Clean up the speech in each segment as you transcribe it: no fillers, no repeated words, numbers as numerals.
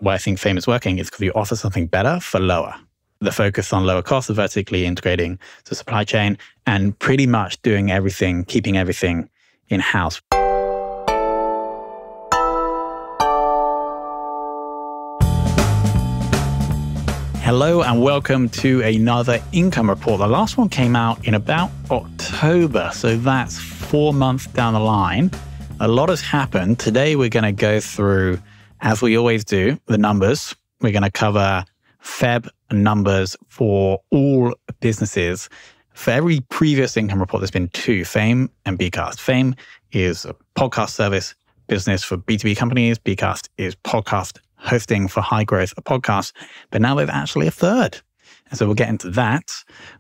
why I think Fame is working is because you offer something better for lower. The focus on lower costs of vertically integrating the supply chain and pretty much doing everything, keeping everything in-house. Hello and welcome to another income report. The last one came out in about October, so that's 4 months down the line. A lot has happened. Today we're going to go through, as we always do, the numbers. We're going to cover Feb numbers for all businesses. For every previous income report, there's been two, Fame and Bcast. Fame is a podcast service business for B2B companies. Bcast is podcast hosting for high growth podcasts. But now there's actually a third. And so we'll get into that.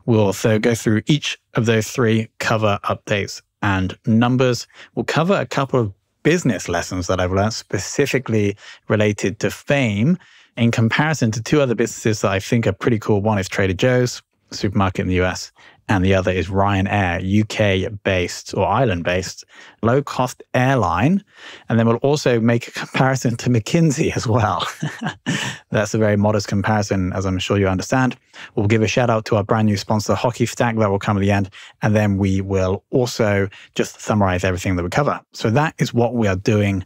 We'll also go through each of those three, cover updates and numbers. We'll cover a couple of business lessons that I've learned specifically related to Fame in comparison to two other businesses that I think are pretty cool. One is Trader Joe's, a supermarket in the US, and the other is Ryanair, UK-based or island-based low-cost airline. And then we'll also make a comparison to McKinsey as well. That's a very modest comparison, as I'm sure you understand. We'll give a shout out to our brand new sponsor, Hockey Stack. That will come at the end. And then we will also just summarize everything that we cover. So that is what we are doing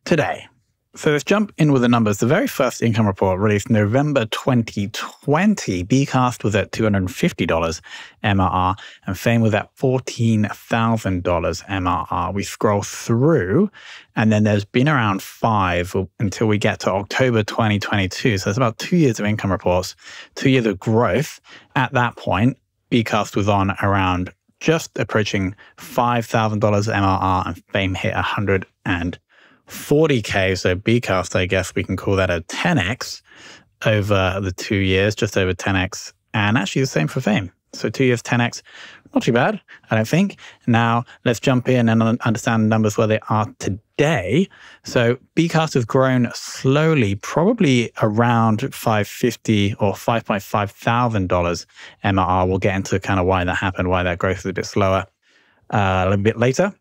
today. So let's jump in with the numbers. The very first income report released November 2020. Bcast was at $250 MRR and Fame was at $14,000 MRR. We scroll through and then there's been around 5 until we get to October 2022. So it's about 2 years of income reports, 2 years of growth. At that point, Bcast was on around just approaching $5,000 MRR and Fame hit 140K, so Bcast, I guess we can call that a 10x over the 2 years, just over 10x, and actually the same for Fame. So 2 years, 10x, not too bad, I don't think. Now, let's jump in and understand the numbers where they are today. So Bcast has grown slowly, probably around $550 or $5.5 thousand MRR. We'll get into kind of why that happened, why that growth is a bit slower a little bit later.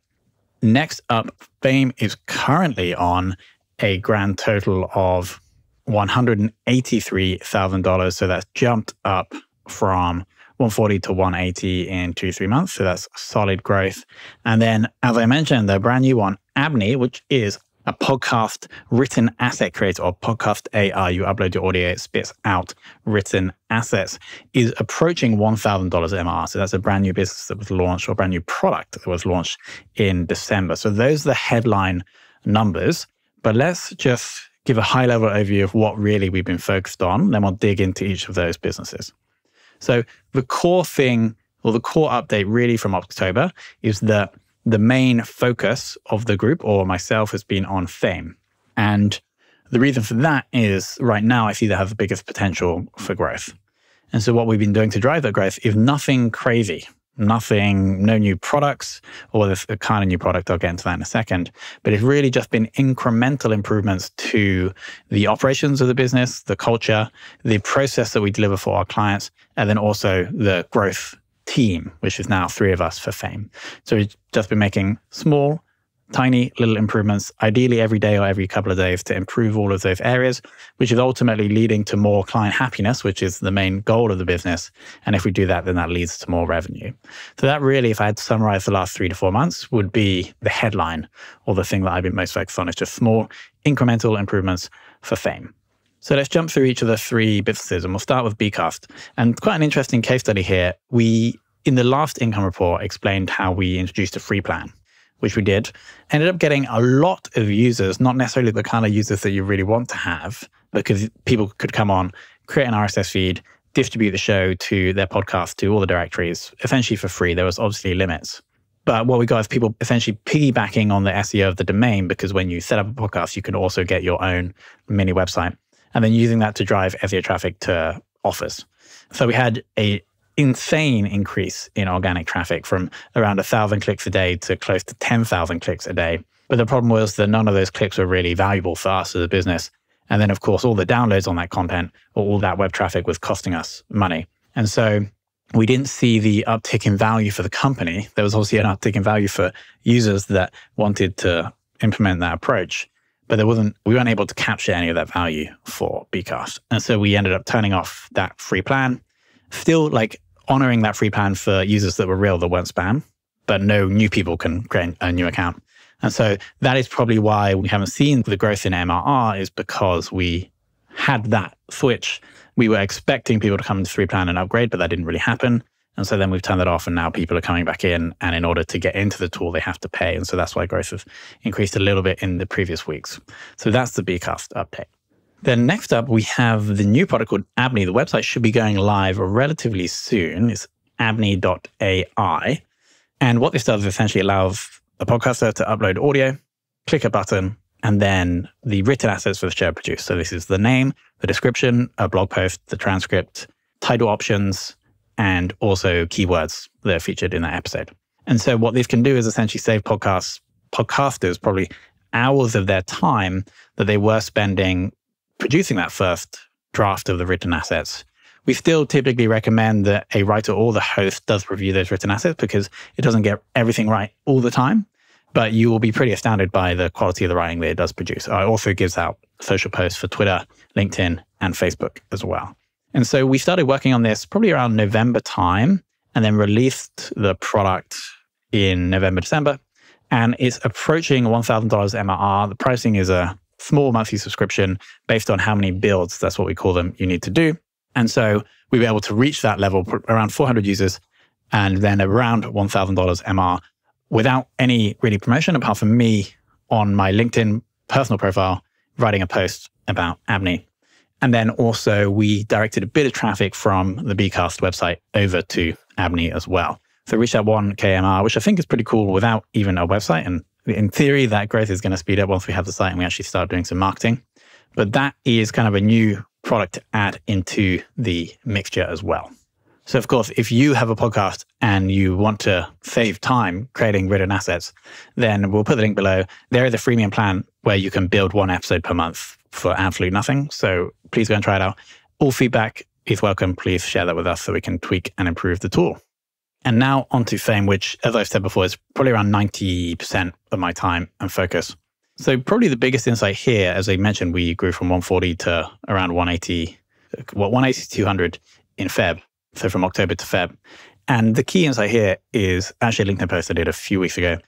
Next up, Fame is currently on a grand total of $183,000. So that's jumped up from 140 to 180 in 2-3 months. So that's solid growth. And then, as I mentioned, the brand new one, Abney, which is a podcast written asset creator or podcast AI. You upload your audio, it spits out written assets, is approaching $1,000 MRR. So that's a brand new business that was launched, or a brand new product that was launched in December. So those are the headline numbers. But let's just give a high level overview of what really we've been focused on. Then we'll dig into each of those businesses. So the core thing, or the core update really from October, is that the main focus of the group, or myself, has been on Fame. And the reason for that is right now I see that has the biggest potential for growth. And so what we've been doing to drive that growth is nothing crazy, no new products, or there's a kind of new product, I'll get into that in a second. But it's really just been incremental improvements to the operations of the business, the culture, the process that we deliver for our clients, and then also the growth team, which is now 3 of us for Fame. So we've just been making small, tiny little improvements, ideally every day or every couple of days, to improve all of those areas, which is ultimately leading to more client happiness, which is the main goal of the business. And if we do that, then that leads to more revenue. So that really, if I had to summarize the last 3 to 4 months, would be the headline, or the thing that I've been most focused on, is just small, incremental improvements for Fame. So let's jump through each of the 3 businesses, and we'll start with Bcast. And quite an interesting case study here. We, in the last income report, explained how we introduced a free plan, which we did. Ended up getting a lot of users, not necessarily the kind of users that you really want to have, because people could come on, create an RSS feed, distribute the show to their podcast, to all the directories, essentially for free. There was obviously limits. But what we got is people essentially piggybacking on the SEO of the domain, because when you set up a podcast, you can also get your own mini website, and then using that to drive SEO traffic to offers. So we had a insane increase in organic traffic from around 1,000 clicks a day to close to 10,000 clicks a day. But the problem was that none of those clicks were really valuable for us as a business. And then, of course, all the downloads on that content or all that web traffic was costing us money. And so we didn't see the uptick in value for the company. There was obviously an uptick in value for users that wanted to implement that approach. but we weren't able to capture any of that value for Bcast. And so we ended up turning off that free plan, still like honoring that free plan for users that were real, that weren't spam, but no new people can create a new account. And so that is probably why we haven't seen the growth in MRR, is because we had that switch. We were expecting people to come into free plan and upgrade, but that didn't really happen. And so then we've turned that off, and now people are coming back in. And in order to get into the tool, they have to pay. And so that's why growth has increased a little bit in the previous weeks. So that's the Bcast update. Then next up, we have the new product called Abney. The website should be going live relatively soon. It's abney.ai. And what this does is essentially allows a podcaster to upload audio, click a button, and then the written assets for the show produced. So this is the name, the description, a blog post, the transcript, title options, and also keywords that are featured in that episode. And so what this can do is essentially save podcasters probably hours of their time that they were spending producing that first draft of the written assets. We still typically recommend that a writer or the host does review those written assets, because it doesn't get everything right all the time, but you will be pretty astounded by the quality of the writing that it does produce. It also gives out social posts for Twitter, LinkedIn, and Facebook as well. And so we started working on this probably around November time, and then released the product in November, December. And it's approaching $1,000 MRR. The pricing is a small monthly subscription based on how many builds, that's what we call them, you need to do. And so we were able to reach that level, around 400 users, and then around $1,000 MRR without any really promotion, apart from me on my LinkedIn personal profile writing a post about Abney. And then also we directed a bit of traffic from the Bcast website over to Abney as well. So reach that 1K MRR, which I think is pretty cool without even a website. And in theory, that growth is going to speed up once we have the site and we actually start doing some marketing. But that is kind of a new product to add into the mixture as well. So of course, if you have a podcast and you want to save time creating written assets, then we'll put the link below. There is a freemium plan where you can build one episode per month for absolutely nothing. So please go and try it out. All feedback is welcome. Please share that with us so we can tweak and improve the tool. And now onto Fame, which, as I've said before, is probably around 90% of my time and focus. So probably the biggest insight here, as I mentioned, we grew from 140 to around 180 to 200 in Feb. So from October to Feb. And the key insight here is actually a LinkedIn post I did a few weeks ago,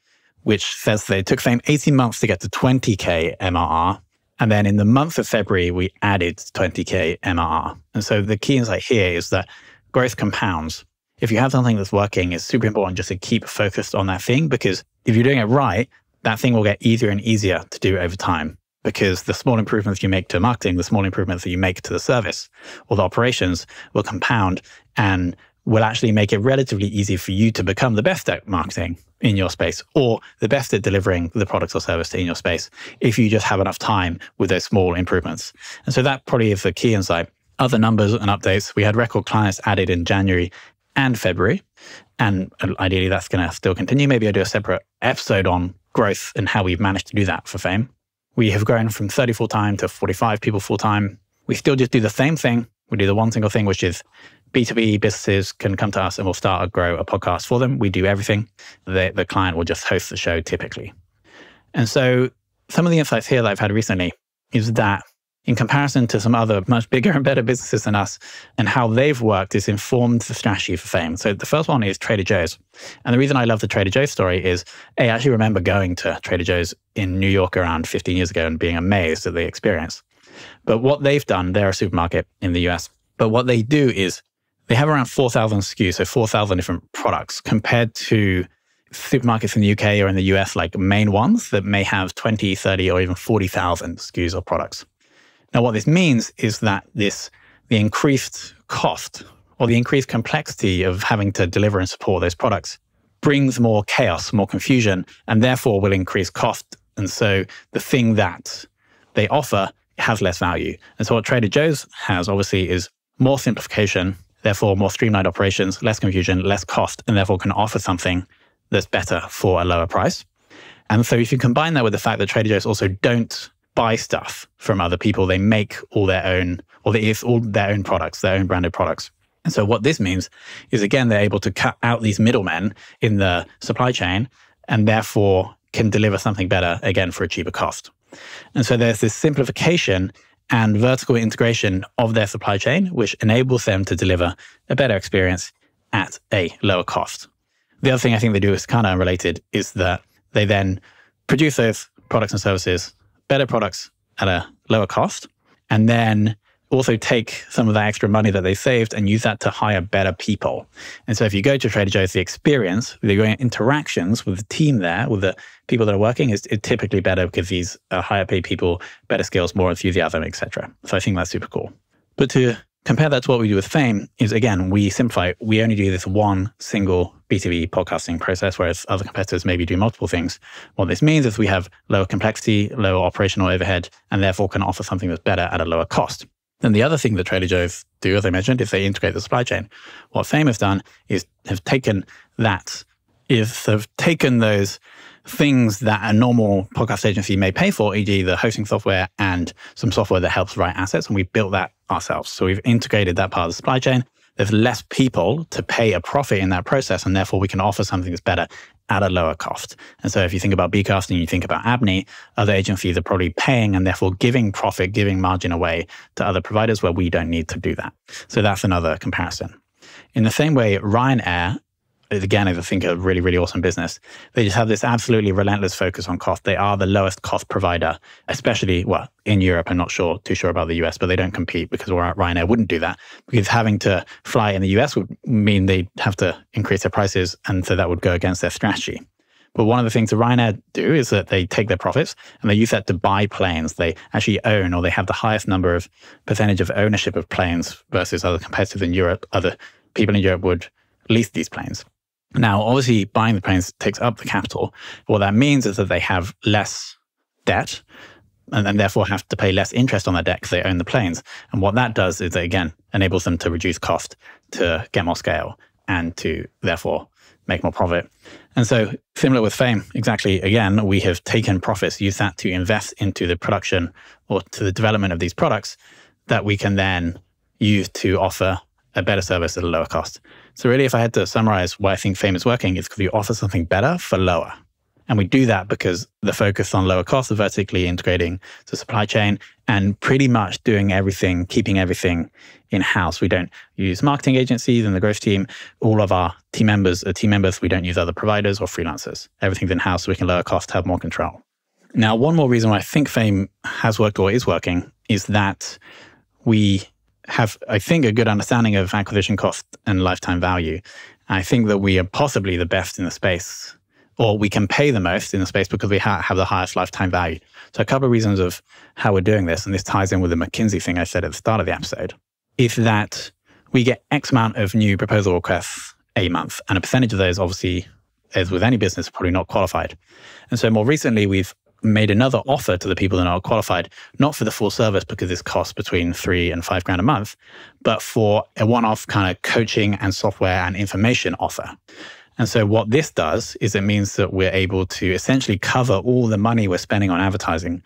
which says that it took Fame 18 months to get to 20K MRR. And then in the month of February, we added 20K MRR. And so the key insight here is that growth compounds. If you have something that's working, it's super important just to keep focused on that thing, because if you're doing it right, that thing will get easier and easier to do over time, because the small improvements you make to marketing, the small improvements that you make to the service or the operations will compound and will actually make it relatively easy for you to become the best at marketing in your space, or the best at delivering the product or service in your space, if you just have enough time with those small improvements. And so that probably is the key insight. Other numbers and updates, we had record clients added in January and February. And ideally, that's going to still continue. Maybe I'll do a separate episode on growth and how we've managed to do that for Fame. We have grown from 30 full-time to 45 people full-time. We still just do the same thing. We do the one single thing, which is B2B businesses can come to us and we'll start or grow a podcast for them. We do everything. The client will just host the show typically. And so some of the insights here that I've had recently is that in comparison to some other much bigger and better businesses than us, and how they've worked is informed the strategy for Fame. So the first one is Trader Joe's. And the reason I love the Trader Joe's story is, I actually remember going to Trader Joe's in New York around 15 years ago and being amazed at the experience. But what they've done, they're a supermarket in the US, but what they do is they have around 4,000 SKUs, so 4,000 different products, compared to supermarkets in the UK or in the US, like main ones that may have 20, 30, or even 40,000 SKUs or products. Now, what this means is that the increased cost or the increased complexity of having to deliver and support those products brings more chaos, more confusion, and therefore will increase cost. And so the thing that they offer has less value. And so what Trader Joe's has, obviously, is more simplification, therefore more streamlined operations, less confusion, less cost, and therefore can offer something that's better for a lower price. And so if you combine that with the fact that Trader Joe's also don't buy stuff from other people, they make all their own, or they use all their own products, their own branded products. And so what this means is, again, they're able to cut out these middlemen in the supply chain and therefore can deliver something better, again, for a cheaper cost. And so there's this simplification and vertical integration of their supply chain, which enables them to deliver a better experience at a lower cost. The other thing I think they do is kind of unrelated is that they then produce those products and services, better products at a lower cost, and then also take some of that extra money that they saved and use that to hire better people. And so if you go to Trader Joe's, the experience, the interactions with the team there, with the people that are working is typically better because these are higher paid people, better skills, more enthusiasm, etc. So I think that's super cool. But to compare that to what we do with Fame is, again, we simplify. We only do this one single B2B podcasting process, whereas other competitors maybe do multiple things. What this means is we have lower complexity, lower operational overhead, and therefore can offer something that's better at a lower cost. Then the other thing that Trader Joe's do, as I mentioned, is they integrate the supply chain. What Fame has done is have taken those things that a normal podcast agency may pay for, e.g. the hosting software and some software that helps write assets, and we built that ourselves. So we've integrated that part of the supply chain. There's less people to pay a profit in that process, and therefore we can offer something that's better at a lower cost. And so if you think about Bcast and you think about Abney, other agencies are probably paying and therefore giving profit, giving margin away to other providers where we don't need to do that. So that's another comparison. In the same way, Ryanair, again, is I think a really, really awesome business. They just have this absolutely relentless focus on cost. They are the lowest cost provider, especially, in Europe. I'm not too sure about the US, but they don't compete because Ryanair wouldn't do that. Because having to fly in the US would mean they'd have to increase their prices. And so that would go against their strategy. But one of the things that Ryanair do is that they take their profits and they use that to buy planes. They actually own, or they have the highest percentage of ownership of planes versus other competitors in Europe. Other people in Europe would lease these planes. Now, obviously, buying the planes takes up the capital. What that means is that they have less debt and therefore have to pay less interest on that debt because they own the planes. And what that does is, again, enables them to reduce cost, to get more scale, and to therefore make more profit. And so similar with Fame, exactly, again, we have taken profits, used that to invest into the production or to the development of these products that we can then use to offer a better service at a lower cost. So really, if I had to summarize why I think Fame is working, it's because we offer something better for lower. And we do that because the focus on lower cost of vertically integrating the supply chain and pretty much doing everything, keeping everything in-house. We don't use marketing agencies and the growth team. All of our team members are team members. We don't use other providers or freelancers. Everything's in-house so we can lower cost, have more control. Now, one more reason why I think Fame has worked or is working is that we have, I think, a good understanding of acquisition cost and lifetime value. I think that we are possibly the best in the space, or we can pay the most in the space because we have the highest lifetime value. So a couple of reasons of how we're doing this, and this ties in with the McKinsey thing I said at the start of the episode, is that we get X amount of new proposal requests a month, and a percentage of those, obviously, as with any business, are probably not qualified. And so more recently, we've made another offer to the people that are qualified, not for the full service because this costs between $3,000 and $5,000 a month, but for a one-off kind of coaching and software and information offer. And so what this does is it means that we're able to essentially cover all the money we're spending on advertising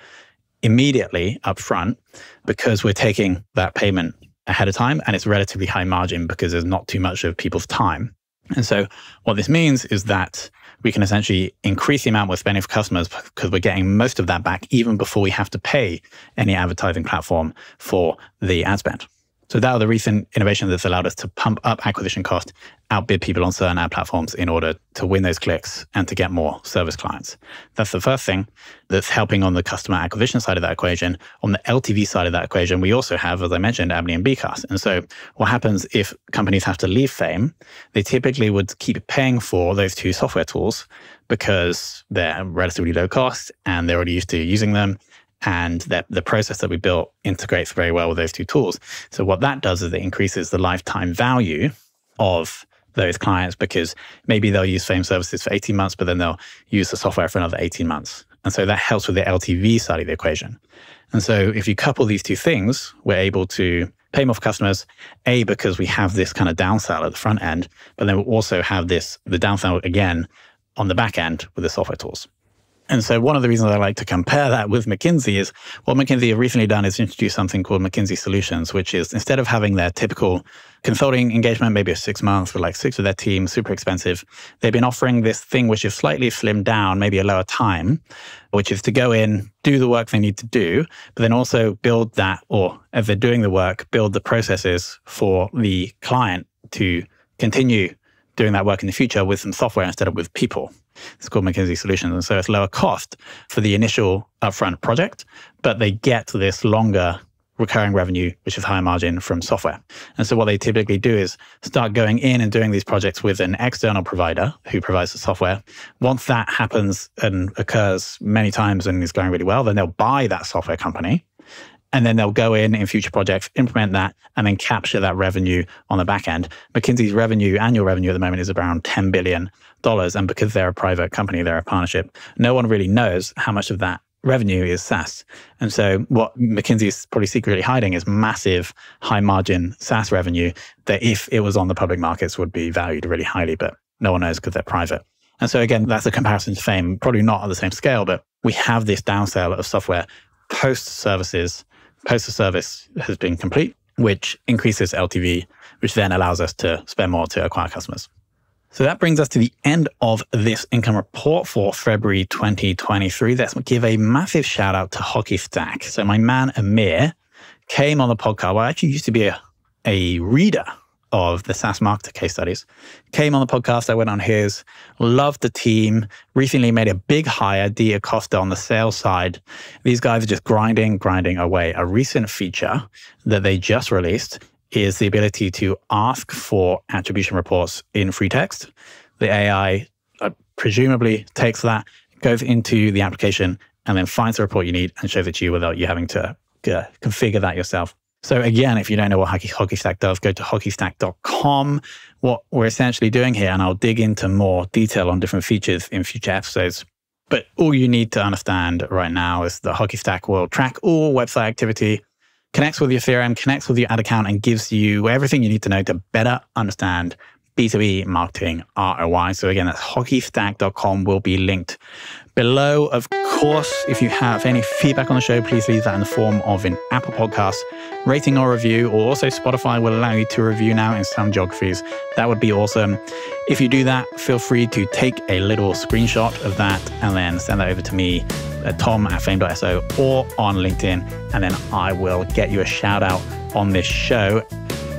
immediately up front because we're taking that payment ahead of time and it's relatively high margin because there's not too much of people's time. And so what this means is that we can essentially increase the amount we're spending for customers because we're getting most of that back even before we have to pay any advertising platform for the ad spend. So that are the recent innovations that's allowed us to pump up acquisition cost, outbid people on certain ad platforms in order to win those clicks and to get more service clients. That's the first thing that's helping on the customer acquisition side of that equation. On the LTV side of that equation, we also have, as I mentioned, Abney and Bcast. And so what happens if companies have to leave Fame, they typically would keep paying for those two software tools because they're relatively low cost and they're already used to using them. And the process that we built integrates very well with those two tools. So what that does is it increases the lifetime value of those clients because maybe they'll use Fame services for 18 months, but then they'll use the software for another 18 months. And so that helps with the LTV side of the equation. And so if you couple these two things, we're able to pay more for customers, A, because we have this kind of downsell at the front end, but then we'll also have the downsell again on the back end with the software tools. And so one of the reasons I like to compare that with McKinsey is what McKinsey have recently done is introduce something called McKinsey Solutions, which is instead of having their typical consulting engagement, maybe a 6 months with like 6 of their team, super expensive, they've been offering this thing which is slightly slimmed down, maybe a lower time, which is to go in, do the work they need to do, but then also build that, or as they're doing the work, build the processes for the client to continue doing that work in the future with some software instead of with people. It's called McKinsey Solutions. And so it's lower cost for the initial upfront project, but they get this longer recurring revenue, which is higher margin from software. And so what they typically do is start going in and doing these projects with an external provider who provides the software. Once that happens and occurs many times and is going really well, then they'll buy that software company. And then they'll go in future projects, implement that, and then capture that revenue on the back end. McKinsey's annual revenue at the moment is around $10 billion. And because they're a private company, they're a partnership, no one really knows how much of that revenue is SaaS. And so what McKinsey is probably secretly hiding is massive high margin SaaS revenue that if it was on the public markets would be valued really highly, but no one knows because they're private. And so again, that's a comparison to fame, probably not on the same scale, but we have this downsell of software post-service has been complete, which increases LTV, which then allows us to spend more to acquire customers. So that brings us to the end of this income report for February 2023. Let's give a massive shout out to Hockey Stack. So my man Amir came on the podcast. Well, I actually used to be a reader of the SaaS marketer case studies. Came on the podcast, I went on his, loved the team, recently made a big hire, D Acosta on the sales side. These guys are just grinding away. A recent feature that they just released is the ability to ask for attribution reports in free text. The AI presumably takes that, goes into the application, and then finds the report you need and shows it to you without you having to configure that yourself. So again, if you don't know what Hockey Stack does, go to hockeystack.com. What we're essentially doing here, and I'll dig into more detail on different features in future episodes, but all you need to understand right now is that Hockey Stack will track all website activity, connects with your CRM, connects with your ad account, and gives you everything you need to know to better understand B2B marketing ROI. So again, that's hockeystack.com, will be linked below. Of course, if you have any feedback on the show, please leave that in the form of an Apple Podcast rating or review, or also Spotify will allow you to review now in some geographies. That would be awesome. If you do that, feel free to take a little screenshot of that and then send that over to me at tom@fame.so or on LinkedIn, and then I will get you a shout out on this show.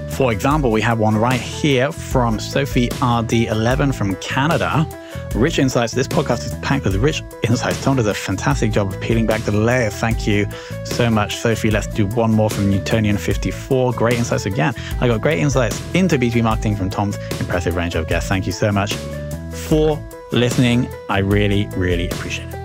For example, we have one right here from Sophie RD11 from Canada. Rich insights. This podcast is packed with rich insights. Tom does a fantastic job of peeling back the layer. Thank you so much, Sophie. Let's do one more from Newtonian 54. Great insights again. I got great insights into B2B marketing from Tom's impressive range of guests. Thank you so much for listening. I really, really appreciate it.